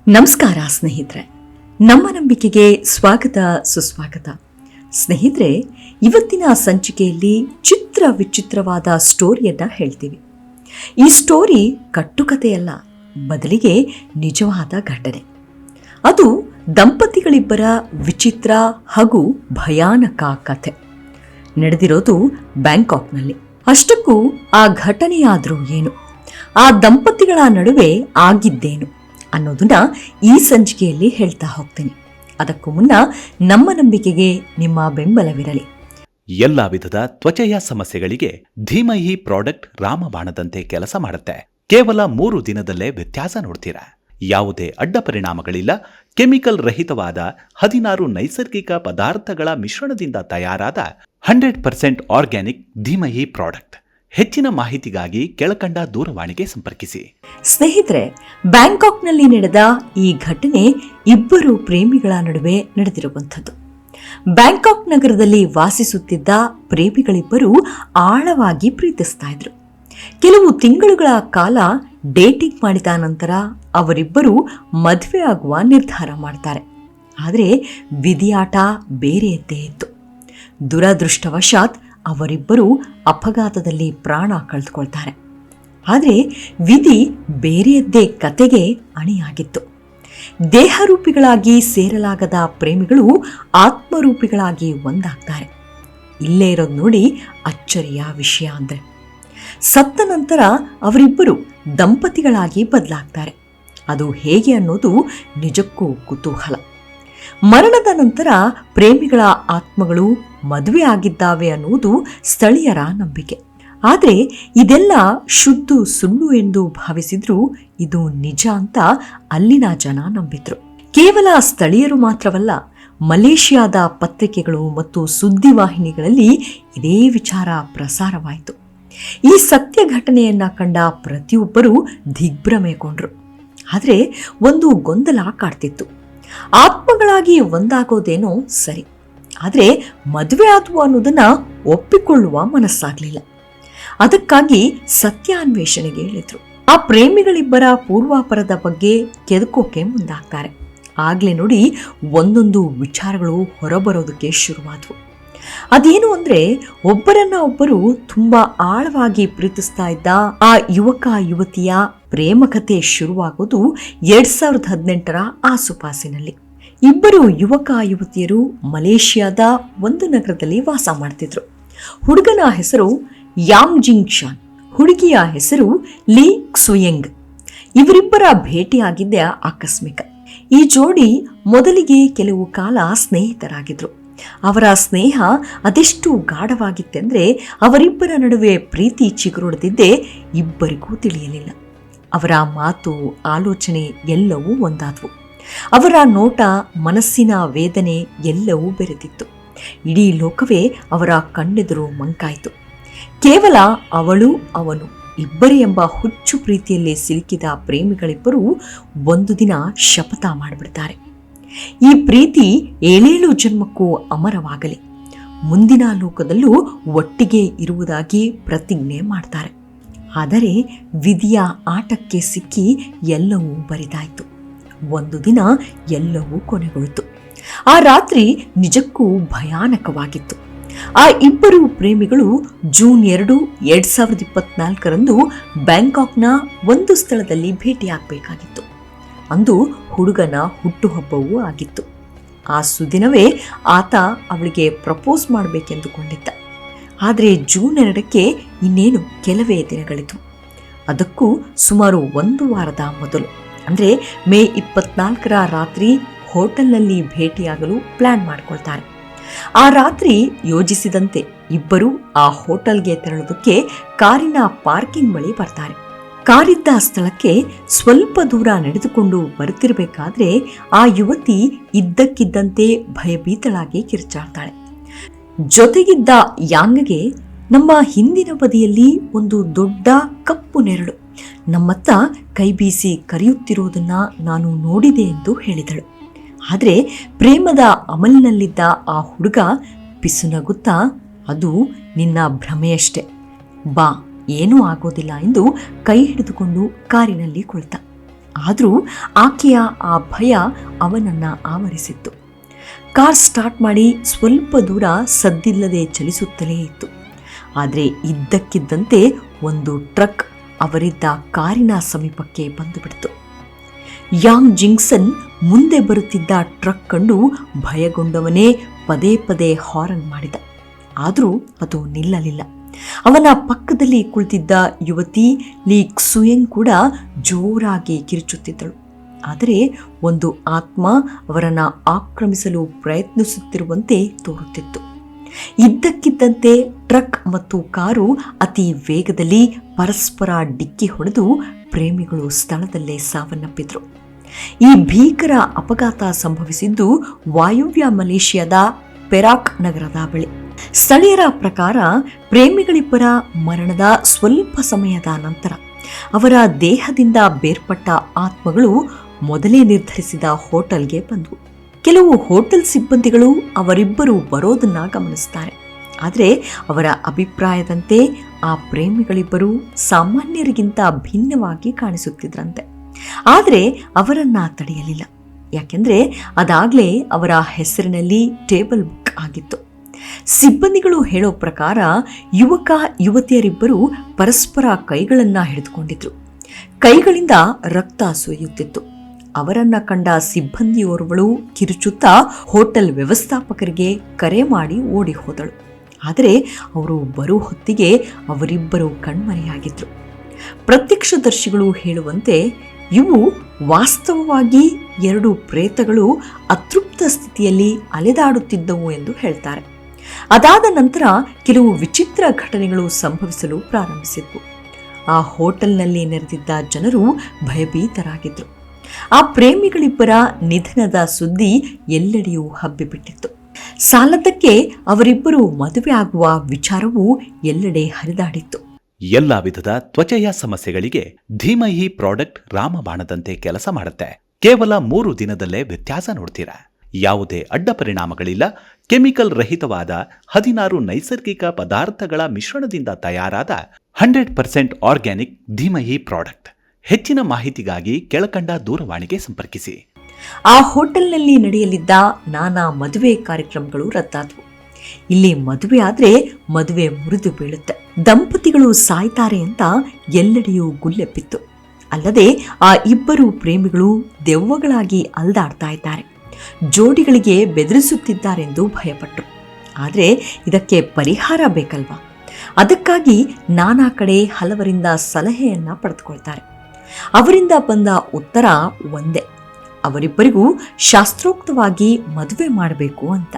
ನಮಸ್ಕಾರ ಸ್ನೇಹಿತರೆ, ನಮ್ಮ ನಂಬಿಕೆಗೆ ಸ್ವಾಗತ ಸುಸ್ವಾಗತ. ಸ್ನೇಹಿತರೆ, ಇವತ್ತಿನ ಸಂಚಿಕೆಯಲ್ಲಿ ಚಿತ್ರ ವಿಚಿತ್ರವಾದ ಸ್ಟೋರಿಯನ್ನ ಹೇಳ್ತೀವಿ. ಈ ಸ್ಟೋರಿ ಕಟ್ಟುಕತೆಯಲ್ಲ, ಬದಲಿಗೆ ನಿಜವಾದ ಘಟನೆ. ಅದು ದಂಪತಿಗಳಿಬ್ಬರ ವಿಚಿತ್ರ ಹಾಗೂ ಭಯಾನಕ ಕಥೆ. ನಡೆದಿರೋದು ಬ್ಯಾಂಕಾಕ್ನಲ್ಲಿ. ಅಷ್ಟಕ್ಕೂ ಆ ಘಟನೆಯಾದರೂ ಏನು, ಆ ದಂಪತಿಗಳ ನಡುವೆ ಆಗಿದ್ದೇನು ಅನ್ನೋದನ್ನ ಈ ಸಂಚಿಕೆಯಲ್ಲಿ ಹೇಳ್ತಾ ಹೋಗ್ತೀನಿ. ಅದಕ್ಕೂ ಮುನ್ನ ನಮ್ಮ ನಂಬಿಕೆಗೆ ನಿಮ್ಮ ಬೆಂಬಲವಿರಲಿ. ಎಲ್ಲ ವಿಧದ ತ್ವಚೆಯ ಸಮಸ್ಯೆಗಳಿಗೆ ಧೀಮಹಿ ಪ್ರಾಡಕ್ಟ್ ರಾಮಬಾಣದಂತೆ ಕೆಲಸ ಮಾಡುತ್ತೆ. ಕೇವಲ 3 ದಿನದಲ್ಲೇ ವ್ಯತ್ಯಾಸ ನೋಡ್ತೀರಾ. ಯಾವುದೇ ಅಡ್ಡ ಪರಿಣಾಮಗಳಿಲ್ಲ. ಕೆಮಿಕಲ್ ರಹಿತವಾದ 16 ನೈಸರ್ಗಿಕ ಪದಾರ್ಥಗಳ ಮಿಶ್ರಣದಿಂದ ತಯಾರಾದ 100% ಆರ್ಗ್ಯಾನಿಕ್ ಧೀಮಹಿ ಪ್ರಾಡಕ್ಟ್. ಹೆಚ್ಚಿನ ಮಾಹಿತಿಗಾಗಿ ಕೆಳಕಂಡ ದೂರವಾಣಿಗೆ ಸಂಪರ್ಕಿಸಿ. ಸ್ನೇಹಿತರೆ, ಬ್ಯಾಂಕಾಕ್ನಲ್ಲಿ ನಡೆದ ಈ ಘಟನೆ ಇಬ್ಬರು ಪ್ರೇಮಿಗಳ ನಡುವೆ ನಡೆದಿರುವಂಥದ್ದು. ಬ್ಯಾಂಕಾಕ್ ನಗರದಲ್ಲಿ ವಾಸಿಸುತ್ತಿದ್ದ ಪ್ರೇಮಿಗಳಿಬ್ಬರು ಆಳವಾಗಿ ಪ್ರೀತಿಸ್ತಾ ಇದ್ರು. ಕೆಲವು ತಿಂಗಳುಗಳ ಕಾಲ ಡೇಟಿಂಗ್ ಮಾಡಿದ ನಂತರ ಅವರಿಬ್ಬರು ಮದುವೆ ಆಗುವ ನಿರ್ಧಾರ ಮಾಡ್ತಾರೆ. ಆದರೆ ವಿಧಿಯಾಟ ಬೇರೆಯದ್ದೇ ಇತ್ತು. ದುರದೃಷ್ಟವಶಾತ್ ಅವರಿಬ್ಬರು ಅಪಘಾತದಲ್ಲಿ ಪ್ರಾಣ ಕಳೆದುಕೊಳ್ತಾರೆ. ಆದರೆ ವಿಧಿ ಬೇರೆಯದ್ದೇ ಕತೆಗೆ ಅಣಿಯಾಗಿತ್ತು. ದೇಹರೂಪಿಗಳಾಗಿ ಸೇರಲಾಗದ ಪ್ರೇಮಿಗಳು ಆತ್ಮರೂಪಿಗಳಾಗಿ ಒಂದಾಗ್ತಾರೆ. ಇಲ್ಲೇ ಇರೋದು ನೋಡಿ ಅಚ್ಚರಿಯ ವಿಷಯ ಅಂದ್ರೆ, ಸತ್ತ ನಂತರ ಅವರಿಬ್ಬರು ದಂಪತಿಗಳಾಗಿ ಬದಲಾಗ್ತಾರೆ. ಅದು ಹೇಗೆ ಅನ್ನೋದು ನಿಜಕ್ಕೂ ಕುತೂಹಲ. ಮರಣದ ನಂತರ ಪ್ರೇಮಿಗಳ ಆತ್ಮಗಳು ಮದುವೆ ಆಗಿದ್ದಾವೆ ಅನ್ನುವುದು ಸ್ಥಳೀಯರ ನಂಬಿಕೆ. ಆದರೆ ಇದೆಲ್ಲ ಶುದ್ಧ ಸುಳ್ಳು ಎಂದು ಭಾವಿಸಿದ್ರು ಇದು ನಿಜ ಅಂತ ಅಲ್ಲಿನ ಜನ ನಂಬಿದ್ರು. ಕೇವಲ ಸ್ಥಳೀಯರು ಮಾತ್ರವಲ್ಲ, ಮಲೇಷಿಯಾದ ಪತ್ರಿಕೆಗಳು ಮತ್ತು ಸುದ್ದಿವಾಹಿನಿಗಳಲ್ಲಿ ಇದೇ ವಿಚಾರ ಪ್ರಸಾರವಾಯಿತು. ಈ ಸತ್ಯ ಘಟನೆಯನ್ನ ಕಂಡ ಪ್ರತಿಯೊಬ್ಬರೂ ದಿಗ್ಭ್ರಮೆಗೊಂಡ್ರು. ಆದರೆ ಒಂದು ಗೊಂದಲ ಕಾಡ್ತಿತ್ತು. ಆತ್ಮಗಳಾಗಿ ಒಂದಾಗೋದೇನೋ ಸರಿ, ಆದರೆ ಮದುವೆ ಆದವು ಅನ್ನೋದನ್ನ ಒಪ್ಪಿಕೊಳ್ಳುವ ಮನಸ್ಸಾಗ್ಲಿಲ್ಲ. ಅದಕ್ಕಾಗಿ ಸತ್ಯಾನ್ವೇಷಣೆಗೆ ಹೇಳಿದ್ರು. ಆ ಪ್ರೇಮಿಗಳಿಬ್ಬರ ಪೂರ್ವಾಪರದ ಬಗ್ಗೆ ಕೆದಕೋಕೆ ಮುಂದಾಗ್ತಾರೆ. ಆಗ್ಲೇ ನೋಡಿ ಒಂದೊಂದು ವಿಚಾರಗಳು ಹೊರಬರೋದಕ್ಕೆ ಶುರುವಾದವು. ಅದೇನು ಅಂದ್ರೆ, ಒಬ್ಬರನ್ನ ಒಬ್ಬರು ತುಂಬಾ ಆಳವಾಗಿ ಪ್ರೀತಿಸ್ತಾ ಇದ್ದ ಆ ಯುವಕ ಯುವತಿಯ ಪ್ರೇಮ ಕಥೆ ಶುರುವಾಗೋದು 2018ರ ಆಸುಪಾಸಿನಲ್ಲಿ. ಇಬ್ಬರು ಯುವಕ ಯುವತಿಯರು ಮಲೇಷಿಯಾದ ಒಂದು ನಗರದಲ್ಲಿ ವಾಸ ಮಾಡ್ತಿದ್ರು. ಹುಡುಗನ ಹೆಸರು ಯಾಂಗ್ ಜಿಂಗ್ ಶಾನ್, ಹುಡುಗಿಯ ಹೆಸರು ಲೀ ಕ್ಸುಯೆಂಗ್. ಇವರಿಬ್ಬರ ಭೇಟಿಯಾಗಿದ್ದೇ ಆಕಸ್ಮಿಕ. ಈ ಜೋಡಿ ಮೊದಲಿಗೆ ಕೆಲವು ಕಾಲ ಸ್ನೇಹಿತರಾಗಿದ್ರು. ಅವರ ಸ್ನೇಹ ಅದೆಷ್ಟು ಗಾಢವಾಗಿತ್ತೆಂದ್ರೆ ಅವರಿಬ್ಬರ ನಡುವೆ ಪ್ರೀತಿ ಚಿಗುರೊಡೆದಿದ್ದೇ ಇಬ್ಬರಿಗೂ ತಿಳಿಯಲಿಲ್ಲ. ಅವರ ಮಾತು, ಆಲೋಚನೆ ಎಲ್ಲವೂ ಒಂದಾದವು. ಅವರ ನೋಟ, ಮನಸ್ಸಿನ ವೇದನೆ ಎಲ್ಲವೂ ಬೆರೆತಿತ್ತು. ಇಡೀ ಲೋಕವೇ ಅವರ ಕಣ್ಣೆದುರು ಮಂಕಾಯಿತು. ಕೇವಲ ಅವಳು ಅವನು ಇಬ್ಬರೇ ಎಂಬ ಹುಚ್ಚು ಪ್ರೀತಿಯಲ್ಲಿ ಸಿಲುಕಿದ ಪ್ರೇಮಿಗಳಿಬ್ಬರು ಒಂದು ದಿನ ಶಪಥ ಮಾಡಿಬಿಡ್ತಾರೆ. ಈ ಪ್ರೀತಿ 7 ಜನ್ಮಕ್ಕೂ ಅಮರವಾಗಲಿ, ಮುಂದಿನ ಲೋಕದಲ್ಲೂ ಒಟ್ಟಿಗೆ ಇರುವುದಾಗಿ ಪ್ರತಿಜ್ಞೆ ಮಾಡ್ತಾರೆ. ಆದರೆ ವಿಧಿಯ ಆಟಕ್ಕೆ ಸಿಕ್ಕಿ ಎಲ್ಲವೂ ಬರಿದಾಯಿತು. ಒಂದು ದಿನ ಎಲ್ಲವೂ ಕೊನೆಗೊಳ್ತು. ಆ ರಾತ್ರಿ ನಿಜಕ್ಕೂ ಭಯಾನಕವಾಗಿತ್ತು. ಆ ಇಬ್ಬರು ಪ್ರೇಮಿಗಳು ಜೂನ್ 2, 2024ರಂದು ಬ್ಯಾಂಕಾಕ್ನ ಒಂದು ಸ್ಥಳದಲ್ಲಿ ಭೇಟಿಯಾಗಬೇಕಾಗಿತ್ತು. ಅಂದು ಹುಡುಗನ ಹುಟ್ಟುಹಬ್ಬವೂ ಆಗಿತ್ತು. ಆ ಸುದಿನವೇ ಆತ ಅವಳಿಗೆ ಪ್ರಪೋಸ್ ಮಾಡಬೇಕೆಂದುಕೊಂಡಿದ್ದ. ಆದರೆ ಜೂನ್ 2ಕ್ಕೆ ಇನ್ನೇನು ಕೆಲವೇ ದಿನಗಳಿತು. ಅದಕ್ಕೂ ಸುಮಾರು 1 ವಾರದ ಮೊದಲು, ಅಂದರೆ ಮೇ 24ರ ರಾತ್ರಿ ಹೋಟೆಲ್ನಲ್ಲಿ ಭೇಟಿಯಾಗಲು ಪ್ಲಾನ್ ಮಾಡಿಕೊಳ್ತಾರೆ. ಆ ರಾತ್ರಿ ಯೋಜಿಸಿದಂತೆ ಇಬ್ಬರು ಆ ಹೋಟೆಲ್ಗೆ ತೆರಳುವುದಕ್ಕೆ ಕಾರಿನ ಪಾರ್ಕಿಂಗ್ ಬಳಿ ಬರ್ತಾರೆ. ಕಾರಿದ್ದ ಸ್ಥಳಕ್ಕೆ ಸ್ವಲ್ಪ ದೂರ ನಡೆದುಕೊಂಡು ಬರುತ್ತಿರಬೇಕಾದ್ರೆ ಆ ಯುವತಿ ಇದ್ದಕ್ಕಿದ್ದಂತೆ ಭಯಭೀತಳಾಗಿ ಕಿರ್ಚಾಡ್ತಾಳೆ. ಜೊತೆಗಿದ್ದ ಯಾಂಗ್ಗೆ, ನಮ್ಮ ಹಿಂದಿನ ಬದಿಯಲ್ಲಿ ಒಂದು ದೊಡ್ಡ ಕಪ್ಪು ನೆರಳು ನಮ್ಮತ್ತ ಕೈ ಬೀಸಿ ಕರೆಯುತ್ತಿರುವುದನ್ನ ನಾನು ನೋಡಿದೆ ಎಂದು ಹೇಳಿದಳು. ಆದರೆ ಪ್ರೇಮದ ಅಮಲಿನಲ್ಲಿದ್ದ ಆ ಹುಡುಗ ಪಿಸುನಗುತ್ತಾ, ಅದು ನಿನ್ನ ಭ್ರಮೆಯಷ್ಟೇ, ಬಾ, ಏನೂ ಆಗೋದಿಲ್ಲ ಎಂದು ಕೈ ಹಿಡಿದುಕೊಂಡು ಕಾರಿನಲ್ಲಿ ಕುಳಿತ. ಆದರೂ ಆಕೆಯ ಆ ಭಯ ಅವನನ್ನು ಆವರಿಸಿತ್ತು. ಕಾರ್ ಸ್ಟಾರ್ಟ್ ಮಾಡಿ ಸ್ವಲ್ಪ ದೂರ ಸದ್ದಿಲ್ಲದೆ ಚಲಿಸುತ್ತಲೇ ಇತ್ತು. ಆದರೆ ಇದ್ದಕ್ಕಿದ್ದಂತೆ ಒಂದು ಟ್ರಕ್ ಅವರಿದ್ದ ಕಾರಿನ ಸಮೀಪಕ್ಕೆ ಬಂದು ಬಿಡ್ತು. ಯಾಂಗ್ ಜಿಂಗ್ಸನ್ ಮುಂದೆ ಬರುತ್ತಿದ್ದ ಟ್ರಕ್ ಕಂಡು ಭಯಗೊಂಡವನೇ ಪದೇ ಪದೇ ಹಾರನ್ ಮಾಡಿದ. ಆದರೂ ಅದು ನಿಲ್ಲಲಿಲ್ಲ. ಅವನ ಪಕ್ಕದಲ್ಲಿ ಕುಳಿತಿದ್ದ ಯುವತಿ ಲೀ ಕ್ಸುಯೆಂಗ್ ಕೂಡ ಜೋರಾಗಿ ಕಿರುಚುತ್ತಿದ್ದಳು. ಆದರೆ ಒಂದು ಆತ್ಮ ಅವರನ್ನು ಆಕ್ರಮಿಸಲು ಪ್ರಯತ್ನಿಸುತ್ತಿರುವಂತೆ ತೋರುತ್ತಿತ್ತು. ಇದ್ದಕ್ಕಿದ್ದಂತೆ ಟ್ರಕ್ ಮತ್ತು ಕಾರು ಅತಿ ವೇಗದಲ್ಲಿ ಪರಸ್ಪರ ಡಿಕ್ಕಿ ಹೊಡೆದು ಪ್ರೇಮಿಗಳು ಸ್ಥಳದಲ್ಲೇ ಸಾವನ್ನಪ್ಪಿದ್ರು. ಈ ಭೀಕರ ಅಪಘಾತ ಸಂಭವಿಸಿದ್ದು ವಾಯುವ್ಯ ಮಲೇಷಿಯಾದ ಪೆರಾಕ್ ನಗರದ ಬಳಿ. ಸ್ಥಳೀಯರ ಪ್ರಕಾರ ಪ್ರೇಮಿಗಳಿಬ್ಬರ ಮರಣದ ಸ್ವಲ್ಪ ಸಮಯದ ನಂತರ ಅವರ ದೇಹದಿಂದ ಬೇರ್ಪಟ್ಟ ಆತ್ಮಗಳು ಮೊದಲೇ ನಿರ್ಧರಿಸಿದ ಹೋಟೆಲ್ಗೆ ಬಂದವು. ಕೆಲವು ಹೋಟೆಲ್ ಸಿಬ್ಬಂದಿಗಳು ಅವರಿಬ್ಬರು ಬರೋದನ್ನ ಗಮನಿಸ್ತಾರೆ. ಆದರೆ ಅವರ ಅಭಿಪ್ರಾಯದಂತೆ ಆ ಪ್ರೇಮಿಗಳಿಬ್ಬರು ಸಾಮಾನ್ಯರಿಗಿಂತ ಭಿನ್ನವಾಗಿ ಕಾಣಿಸುತ್ತಿದ್ರಂತೆ. ಆದರೆ ಅವರನ್ನ ತಡೆಯಲಿಲ್ಲ. ಯಾಕೆಂದ್ರೆ ಅದಾಗಲೇ ಅವರ ಹೆಸರಿನಲ್ಲಿ ಟೇಬಲ್ ಬುಕ್ ಆಗಿತ್ತು. ಸಿಬ್ಬಂದಿಗಳು ಹೇಳೋ ಪ್ರಕಾರ ಯುವಕ ಯುವತಿಯರಿಬ್ಬರು ಪರಸ್ಪರ ಕೈಗಳನ್ನ ಹಿಡಿದುಕೊಂಡಿದ್ರು. ಕೈಗಳಿಂದ ರಕ್ತ ಸುರಿಯುತ್ತಿತ್ತು. ಅವರನ್ನ ಕಂಡ ಸಿಬ್ಬಂದಿಯೋರ್ವಳು ಕಿರುಚುತ್ತಾ ಹೋಟೆಲ್ ವ್ಯವಸ್ಥಾಪಕರಿಗೆ ಕರೆ ಮಾಡಿ ಓಡಿ ಹೋದಳು. ಆದರೆ ಅವರು ಬರೋ ಹೊತ್ತಿಗೆ ಅವರಿಬ್ಬರು ಕಣ್ಮರೆಯಾಗಿದ್ರು. ಪ್ರತ್ಯಕ್ಷದರ್ಶಿಗಳು ಹೇಳುವಂತೆ ಇವು ವಾಸ್ತವವಾಗಿ ಎರಡು ಪ್ರೇತಗಳು ಅತೃಪ್ತ ಸ್ಥಿತಿಯಲ್ಲಿ ಅಲೆದಾಡುತ್ತಿದ್ದವು ಎಂದು ಹೇಳ್ತಾರೆ. ಅದಾದ ನಂತರ ಕೆಲವು ವಿಚಿತ್ರ ಘಟನೆಗಳು ಸಂಭವಿಸಲು ಪ್ರಾರಂಭಿಸಿದ್ವು. ಆ ಹೋಟೆಲ್ನಲ್ಲಿ ನೆರೆದಿದ್ದ ಜನರು ಭಯಭೀತರಾಗಿದ್ರು. ಆ ಪ್ರೇಮಿಗಳಿಬ್ಬರ ನಿಧನದ ಸುದ್ದಿ ಎಲ್ಲೆಡೆಯೂ ಹಬ್ಬಿಬಿಟ್ಟಿತ್ತು. ಸಾಲದಕ್ಕೆ ಅವರಿಬ್ಬರು ಮದುವೆ ಆಗುವ ವಿಚಾರವೂ ಎಲ್ಲೆಡೆ ಹರಿದಾಡಿತ್ತು. ಎಲ್ಲಾ ವಿಧದ ತ್ವಚೆಯ ಸಮಸ್ಯೆಗಳಿಗೆ ಧೀಮಹಿ ಪ್ರಾಡಕ್ಟ್ ರಾಮಬಾಣದಂತೆ ಕೆಲಸ ಮಾಡುತ್ತೆ. ಕೇವಲ 3 ದಿನದಲ್ಲೇ ವ್ಯತ್ಯಾಸ ನೋಡ್ತೀರಾ. ಯಾವುದೇ ಅಡ್ಡ ಪರಿಣಾಮಗಳಿಲ್ಲ. ಕೆಮಿಕಲ್ ರಹಿತವಾದ 16 ನೈಸರ್ಗಿಕ ಪದಾರ್ಥಗಳ ಮಿಶ್ರಣದಿಂದ ತಯಾರಾದ 100% ಆರ್ಗ್ಯಾನಿಕ್ ಧೀಮಹಿ ಪ್ರಾಡಕ್ಟ್. ಹೆಚ್ಚಿನ ಮಾಹಿತಿಗಾಗಿ ಕೆಳಕಂಡ ದೂರವಾಣಿಗೆ ಸಂಪರ್ಕಿಸಿ. ಆ ಹೋಟೆಲ್ನಲ್ಲಿ ನಡೆಯಲಿದ್ದ ನಾನಾ ಮದುವೆ ಕಾರ್ಯಕ್ರಮಗಳು ರದ್ದಾದವು. ಇಲ್ಲಿ ಮದುವೆ ಆದ್ರೆ ಮದುವೆ ಮುರಿದು ಬೀಳುತ್ತೆ, ದಂಪತಿಗಳು ಸಾಯ್ತಾರೆ ಅಂತ ಎಲ್ಲೆಡೆಯೂ ಗುಲ್ಲೆಪ್ಪಿತ್ತು. ಅಲ್ಲದೆ ಆ ಇಬ್ಬರು ಪ್ರೇಮಿಗಳು ದೆವ್ವಗಳಾಗಿ ಅಲ್ದಾಡ್ತಾ ಇದ್ದಾರೆ, ಜೋಡಿಗಳಿಗೆ ಬೆದರಿಸುತ್ತಿದ್ದಾರೆಂದು ಭಯಪಟ್ಟರು. ಆದರೆ ಇದಕ್ಕೆ ಪರಿಹಾರ ಬೇಕಲ್ವಾ? ಅದಕ್ಕಾಗಿ ನಾನಾ ಕಡೆ ಹಲವರಿಂದ ಸಲಹೆಯನ್ನ ಪಡೆದುಕೊಳ್ತಾರೆ. ಅವರಿಂದ ಬಂದ ಉತ್ತರ ಒಂದೇ, ಅವರಿಬ್ಬರಿಗೂ ಶಾಸ್ತ್ರೋಕ್ತವಾಗಿ ಮದುವೆ ಮಾಡಬೇಕು ಅಂತ.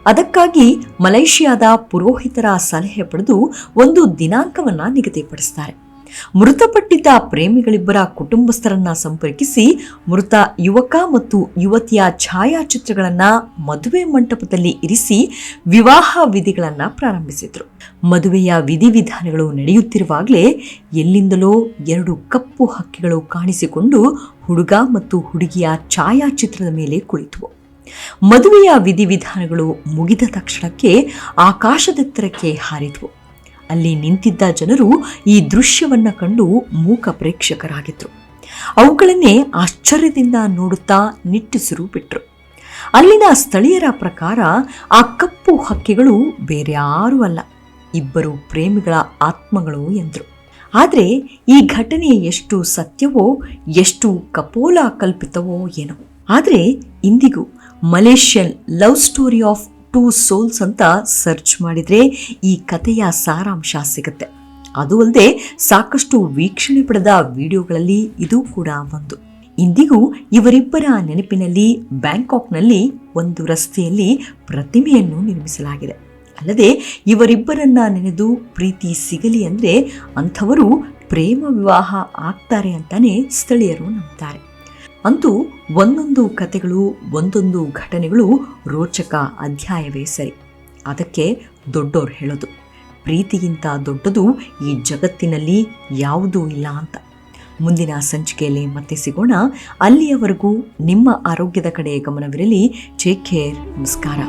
ಅದಕ್ಕಾಗಿ ಮಲೇಷಿಯಾದ ಪುರೋಹಿತರ ಸಲಹೆ ಪಡೆದು ಒಂದು ದಿನಾಂಕವನ್ನ ನಿಗದಿಪಡಿಸ್ತಾರೆ. ಮೃತಪಟ್ಟಿದ್ದ ಪ್ರೇಮಿಗಳಿಬ್ಬರ ಕುಟುಂಬಸ್ಥರನ್ನ ಸಂಪರ್ಕಿಸಿ ಮೃತ ಯುವಕ ಮತ್ತು ಯುವತಿಯ ಛಾಯಾಚಿತ್ರಗಳನ್ನ ಮದುವೆ ಮಂಟಪದಲ್ಲಿ ಇರಿಸಿ ವಿವಾಹ ವಿಧಿಗಳನ್ನ ಪ್ರಾರಂಭಿಸಿದ್ರು. ಮದುವೆಯ ವಿಧಿವಿಧಾನಗಳು ನಡೆಯುತ್ತಿರುವಾಗಲೇ ಎಲ್ಲಿಂದಲೋ 2 ಕಪ್ಪು ಹಕ್ಕಿಗಳು ಕಾಣಿಸಿಕೊಂಡು ಹುಡುಗ ಮತ್ತು ಹುಡುಗಿಯ ಛಾಯಾಚಿತ್ರದ ಮೇಲೆ ಕುಳಿತವು. ಮದುವೆಯ ವಿಧಿವಿಧಾನಗಳು ಮುಗಿದ ತಕ್ಷಣಕ್ಕೆ ಆಕಾಶದೆತ್ತರಕ್ಕೆ ಹಾರಿದ್ವು. ಅಲ್ಲಿ ನಿಂತಿದ್ದ ಜನರು ಈ ದೃಶ್ಯವನ್ನ ಕಂಡು ಮೂಕ ಪ್ರೇಕ್ಷಕರಾಗಿದ್ರು. ಅವುಗಳನ್ನೇ ಆಶ್ಚರ್ಯದಿಂದ ನೋಡುತ್ತಾ ನಿಟ್ಟುಸಿರು ಬಿಟ್ರು. ಅಲ್ಲಿನ ಸ್ಥಳೀಯರ ಪ್ರಕಾರ ಆ ಕಪ್ಪು ಹಕ್ಕಿಗಳು ಬೇರ್ಯಾರೂ ಅಲ್ಲ, ಇಬ್ಬರು ಪ್ರೇಮಿಗಳ ಆತ್ಮಗಳು ಎಂದರು. ಆದರೆ ಈ ಘಟನೆ ಎಷ್ಟು ಸತ್ಯವೋ ಎಷ್ಟು ಕಪೋಲ ಕಲ್ಪಿತವೋ ಏನೋ. ಆದರೆ ಇಂದಿಗೂ Malaysian love story of 2 souls ಅಂತ ಸರ್ಚ್ ಮಾಡಿದ್ರೆ ಈ ಕಥೆಯ ಸಾರಾಂಶ ಸಿಗುತ್ತೆ. ಅದು ಅಲ್ಲದೆ ಸಾಕಷ್ಟು ವೀಕ್ಷಣೆ ಪಡೆದ ವಿಡಿಯೋಗಳಲ್ಲಿ ಇದು ಕೂಡ ಒಂದು. ಇಂದಿಗೂ ಇವರಿಬ್ಬರ ನೆನಪಿನಲ್ಲಿ ಬ್ಯಾಂಕಾಕ್ನಲ್ಲಿ ಒಂದು ರಸ್ತೆಯಲ್ಲಿ ಪ್ರತಿಮೆಯನ್ನು ನಿರ್ಮಿಸಲಾಗಿದೆ. ಅಲ್ಲದೆ ಇವರಿಬ್ಬರನ್ನ ನೆನೆದು ಪ್ರೀತಿ ಸಿಗಲಿ ಅಂದ್ರೆ ಅಂಥವರು ಪ್ರೇಮ ವಿವಾಹ ಆಗ್ತಾರೆ ಅಂತಾನೆ ಸ್ಥಳೀಯರು ನಂಬ್ತಾರೆ. ಅಂತೂ ಒಂದೊಂದು ಕಥೆಗಳು ಒಂದೊಂದು ಘಟನೆಗಳು ರೋಚಕ ಅಧ್ಯಾಯವೇ ಸರಿ. ಅದಕ್ಕೆ ದೊಡ್ಡೋರು ಹೇಳೋದು, ಪ್ರೀತಿಗಿಂತ ದೊಡ್ಡದು ಈ ಜಗತ್ತಿನಲ್ಲಿ ಯಾವುದೂ ಇಲ್ಲ ಅಂತ. ಮುಂದಿನ ಸಂಚಿಕೆಯಲ್ಲಿ ಮತ್ತೆ ಸಿಗೋಣ. ಅಲ್ಲಿಯವರೆಗೂ ನಿಮ್ಮ ಆರೋಗ್ಯದ ಕಡೆ ಗಮನವಿರಲಿ. Take care. ನಮಸ್ಕಾರ.